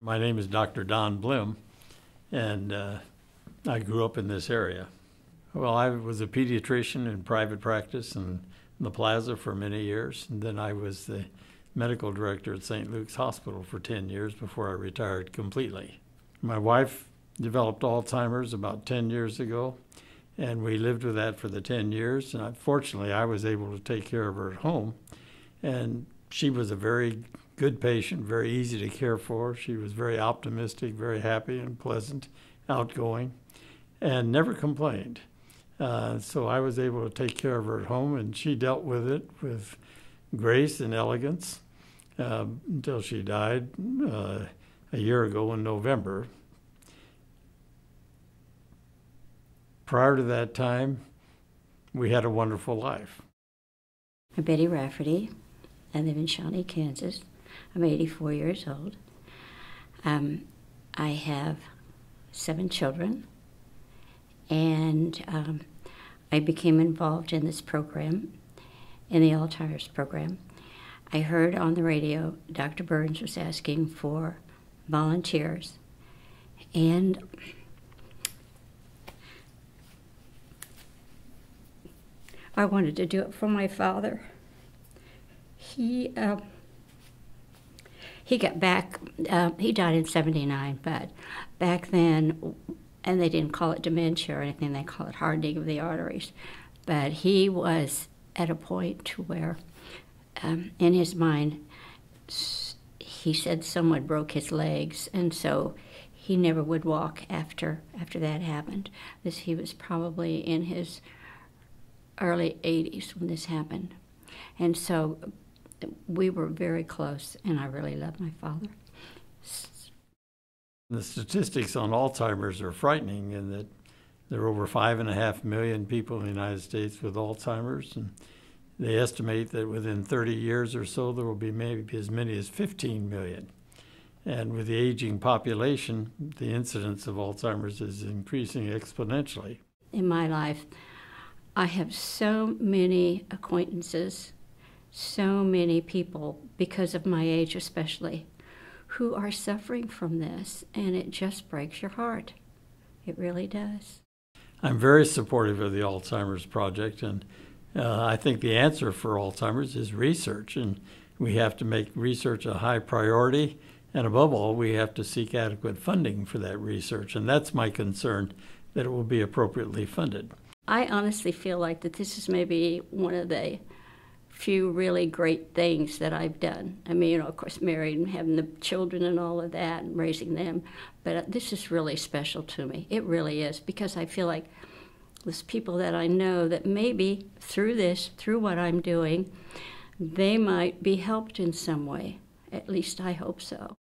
My name is Dr. Don Blim, and I grew up in this area. Well, I was a pediatrician in private practice in the Plaza for many years, and then I was the medical director at St. Luke's Hospital for 10 years before I retired completely. My wife developed Alzheimer's about 10 years ago, and we lived with that for the 10 years. And fortunately, I was able to take care of her at home, and she was a very good patient, very easy to care for. She was very optimistic, very happy and pleasant, outgoing, and never complained. So I was able to take care of her at home, and she dealt with it with grace and elegance until she died a year ago in November. Prior to that time, we had a wonderful life. I'm Betty Rafferty. I live in Shawnee, Kansas. I'm 84 years old. I have 7 children, and I became involved in this program, in the Alzheimer's program. I heard on the radio Dr. Burns was asking for volunteers, and I wanted to do it for my father. He got back, he died in '79, but back then, and they didn't call it dementia or anything, they call it hardening of the arteries. But he was at a point to where, in his mind, he said someone broke his legs, and so he never would walk after that happened. He was probably in his early 80s when this happened. And so we were very close, and I really loved my father. The statistics on Alzheimer's are frightening in that there are over 5.5 million people in the United States with Alzheimer's, and they estimate that within 30 years or so there will be maybe as many as 15 million. And with the aging population, the incidence of Alzheimer's is increasing exponentially. In my life, I have so many acquaintances, so many people, because of my age especially, who are suffering from this, and it just breaks your heart. It really does. I'm very supportive of the Alzheimer's Project, and I think the answer for Alzheimer's is research, and we have to make research a high priority, and above all, we have to seek adequate funding for that research, and that's my concern, that it will be appropriately funded. I honestly feel like that this is maybe one of the few really great things that I've done. I mean, of course, married and having the children and all of that and raising them, but this is really special to me. It really is, because I feel like there's people that I know that maybe through this, through what I'm doing, they might be helped in some way. At least I hope so.